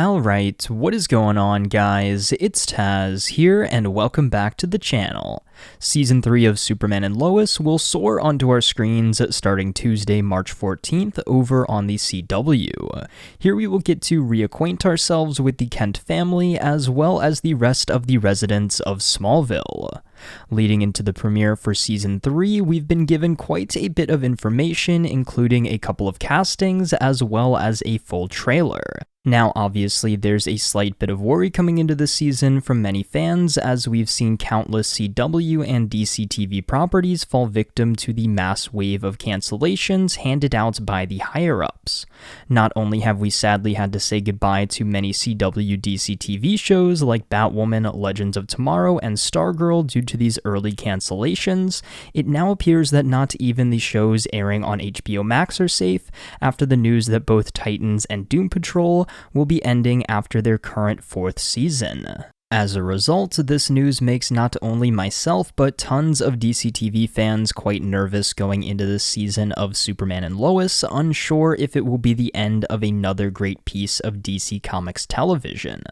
Alright, what is going on, guys? It's Tazz here, and welcome back to the channel. Season 3 of Superman and Lois will soar onto our screens starting Tuesday, March 14th over on the CW. Here we will get to reacquaint ourselves with the Kent family as well as the rest of the residents of Smallville. Leading into the premiere for Season 3, we've been given quite a bit of information, including a couple of castings as well as a full trailer. Now, obviously, there's a slight bit of worry coming into the season from many fans, as we've seen countless CW and DC TV properties fall victim to the mass wave of cancellations handed out by the higher-ups. Not only have we sadly had to say goodbye to many CW DC TV shows like Batwoman, Legends of Tomorrow, and Stargirl due to these early cancellations, it now appears that not even the shows airing on HBO Max are safe after the news that both Titans and Doom Patrol will be ending after their current 4th season. As a result, this news makes not only myself, but tons of DC TV fans quite nervous going into this season of Superman and Lois, unsure if it will be the end of another great piece of DC Comics television.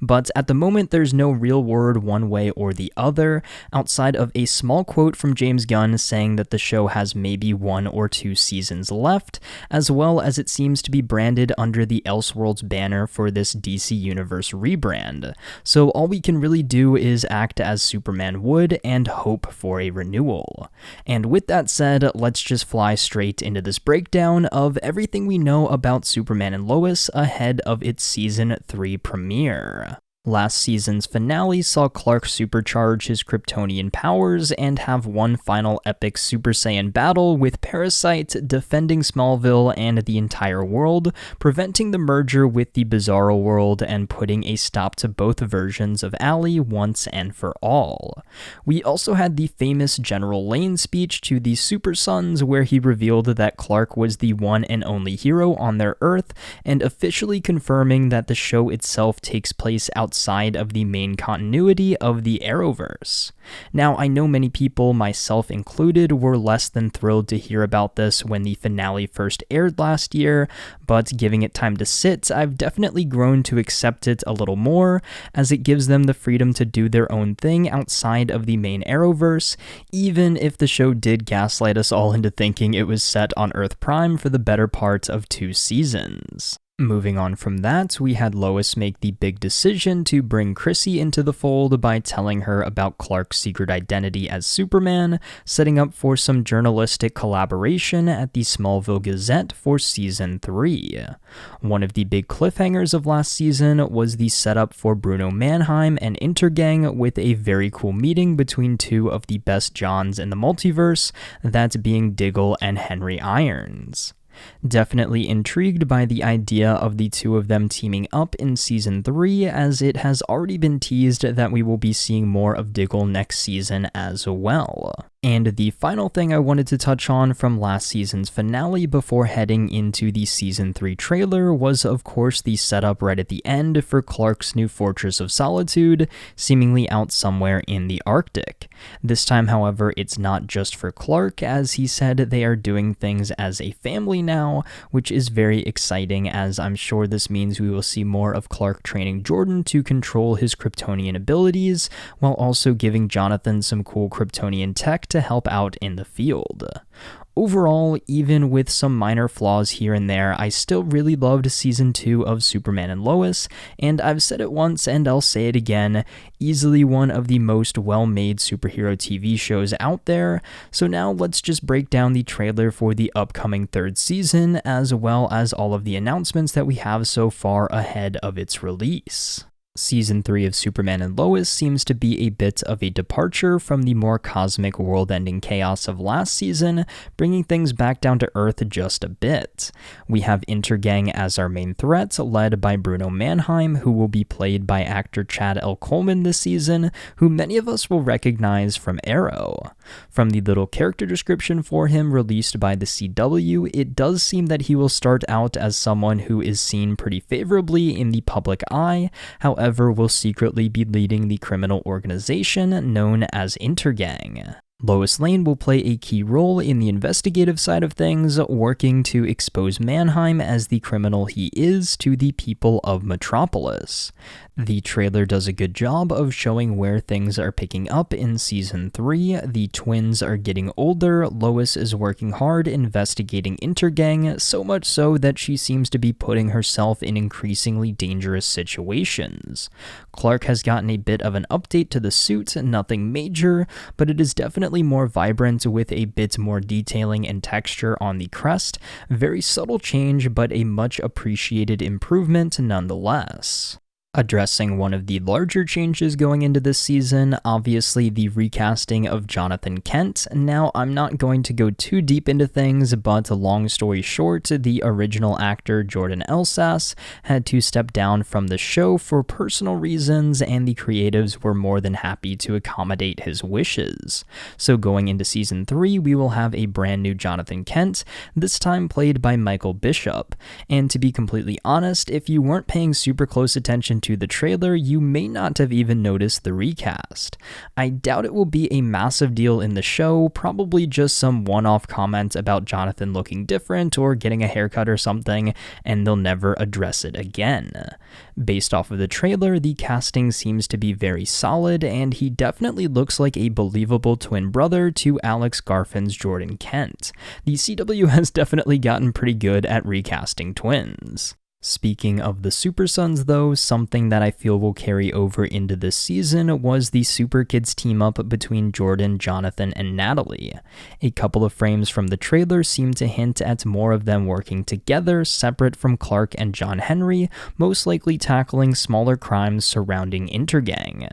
But at the moment, there's no real word one way or the other, outside of a small quote from James Gunn saying that the show has maybe 1 or 2 seasons left, as well as it seems to be branded under the Elseworlds banner for this DC Universe rebrand. So all we can really do is act as Superman would and hope for a renewal. And with that said, let's just fly straight into this breakdown of everything we know about Superman and Lois ahead of its Season 3 premiere. Last season's finale saw Clark supercharge his Kryptonian powers and have one final epic Super Saiyan battle with Parasite defending Smallville and the entire world, preventing the merger with the Bizarro world and putting a stop to both versions of Allie once and for all. We also had the famous General Lane speech to the Super Sons where he revealed that Clark was the one and only hero on their Earth and officially confirming that the show itself takes place outside of the main continuity of the Arrowverse. Now, I know many people, myself included, were less than thrilled to hear about this when the finale first aired last year, but giving it time to sit, I've definitely grown to accept it a little more, as it gives them the freedom to do their own thing outside of the main Arrowverse, even if the show did gaslight us all into thinking it was set on Earth Prime for the better part of 2 seasons. Moving on from that, we had Lois make the big decision to bring Chrissy into the fold by telling her about Clark's secret identity as Superman, setting up for some journalistic collaboration at the Smallville Gazette for Season 3. One of the big cliffhangers of last season was the setup for Bruno Mannheim and Intergang with a very cool meeting between 2 of the best Johns in the multiverse, that being Diggle and Henry Irons. Definitely intrigued by the idea of the 2 of them teaming up in Season 3, as it has already been teased that we will be seeing more of Diggle next season as well. And the final thing I wanted to touch on from last season's finale before heading into the Season 3 trailer was, of course, the setup right at the end for Clark's new Fortress of Solitude, seemingly out somewhere in the Arctic. This time, however, it's not just for Clark, as he said they are doing things as a family now, which is very exciting, as I'm sure this means we will see more of Clark training Jordan to control his Kryptonian abilities, while also giving Jonathan some cool Kryptonian tech to help out in the field. Overall, even with some minor flaws here and there, I still really loved Season 2 of Superman and Lois, and I've said it once and I'll say it again, easily one of the most well-made superhero TV shows out there. So now let's just break down the trailer for the upcoming 3rd season, as well as all of the announcements that we have so far ahead of its release. Season 3 of Superman and Lois seems to be a bit of a departure from the more cosmic world-ending chaos of last season, bringing things back down to Earth just a bit. We have Intergang as our main threat, led by Bruno Mannheim, who will be played by actor Chad L. Coleman this season, who many of us will recognize from Arrow. From the little character description for him released by the CW, it does seem that he will start out as someone who is seen pretty favorably in the public eye, however will secretly be leading the criminal organization known as Intergang. Lois Lane will play a key role in the investigative side of things, working to expose Mannheim as the criminal he is to the people of Metropolis. The trailer does a good job of showing where things are picking up in Season 3. The twins are getting older, Lois is working hard investigating Intergang, so much so that she seems to be putting herself in increasingly dangerous situations. Clark has gotten a bit of an update to the suit, nothing major, but it is definitely more vibrant with a bit more detailing and texture on the crest. Very subtle change, but a much appreciated improvement nonetheless. Addressing one of the larger changes going into this season, obviously the recasting of Jonathan Kent. Now, I'm not going to go too deep into things, but long story short, the original actor Jordan Elsass had to step down from the show for personal reasons, and the creatives were more than happy to accommodate his wishes. So going into Season 3, we will have a brand new Jonathan Kent, this time played by Michael Bishop. And to be completely honest, if you weren't paying super close attention to the trailer, you may not have even noticed the recast. I doubt it will be a massive deal in the show, probably just some one-off comments about Jonathan looking different or getting a haircut or something, and they'll never address it again. Based off of the trailer, the casting seems to be very solid, and he definitely looks like a believable twin brother to Alex Garfin's Jordan Kent. The CW has definitely gotten pretty good at recasting twins. Speaking of the Super Sons though, something that I feel will carry over into this season was the Super Kids team up between Jordan, Jonathan, and Natalie. A couple of frames from the trailer seem to hint at more of them working together, separate from Clark and John Henry, most likely tackling smaller crimes surrounding Intergang.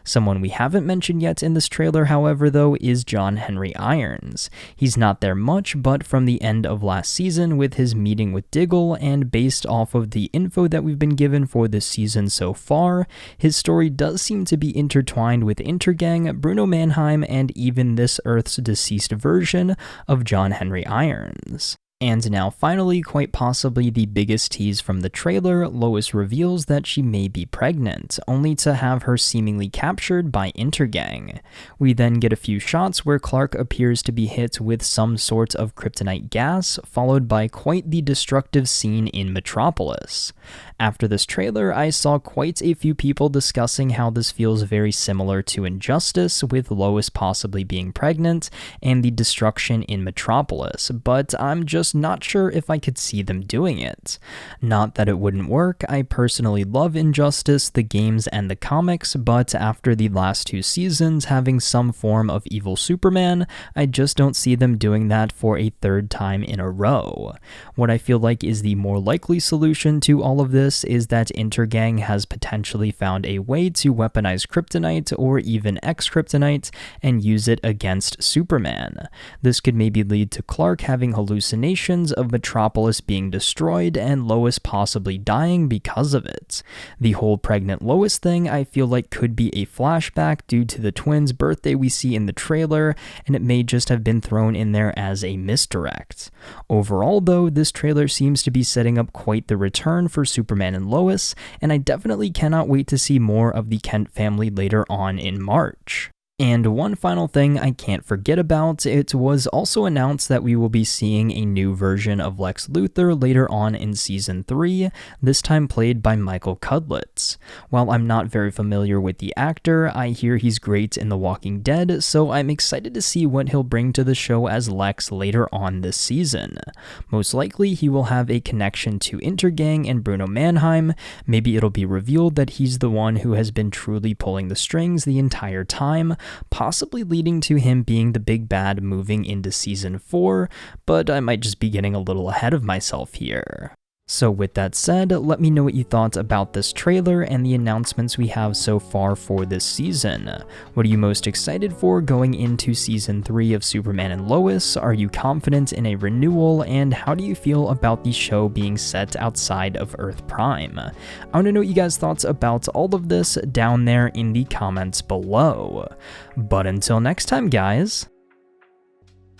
Someone we haven't mentioned yet in this trailer, however, though, is John Henry Irons. He's not there much, but from the end of last season with his meeting with Diggle, and based off of the info that we've been given for this season so far, his story does seem to be intertwined with Intergang, Bruno Mannheim, and even this Earth's deceased version of John Henry Irons. And now finally, quite possibly the biggest tease from the trailer, Lois reveals that she may be pregnant, only to have her seemingly captured by Intergang. We then get a few shots where Clark appears to be hit with some sort of kryptonite gas, followed by quite the destructive scene in Metropolis. After this trailer, I saw quite a few people discussing how this feels very similar to Injustice, with Lois possibly being pregnant and the destruction in Metropolis, but I'm just not sure if I could see them doing it. Not that it wouldn't work, I personally love Injustice, the games and the comics, but after the last two seasons having some form of evil Superman, I just don't see them doing that for a third time in a row. What I feel like is the more likely solution to all of this is that Intergang has potentially found a way to weaponize kryptonite or even X-kryptonite and use it against Superman. This could maybe lead to Clark having hallucinations of Metropolis being destroyed and Lois possibly dying because of it. The whole pregnant Lois thing I feel like could be a flashback due to the twins' birthday we see in the trailer, and it may just have been thrown in there as a misdirect. Overall though, this trailer seems to be setting up quite the return for Superman and Lois, and I definitely cannot wait to see more of the Kent family later on in March. And one final thing I can't forget about, it was also announced that we will be seeing a new version of Lex Luthor later on in Season 3, this time played by Michael Cudlitz. While I'm not very familiar with the actor, I hear he's great in The Walking Dead, so I'm excited to see what he'll bring to the show as Lex later on this season. Most likely he will have a connection to Intergang and Bruno Mannheim. Maybe it'll be revealed that he's the one who has been truly pulling the strings the entire time, possibly leading to him being the big bad moving into Season 4, but I might just be getting a little ahead of myself here. So with that said, let me know what you thought about this trailer and the announcements we have so far for this season. What are you most excited for going into Season 3 of Superman and Lois? Are you confident in a renewal? And how do you feel about the show being set outside of Earth Prime? I want to know what you guys' thoughts about all of this down there in the comments below. But until next time, guys,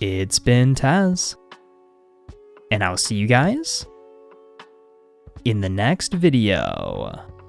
it's been Tazz, and I'll see you guys in the next video.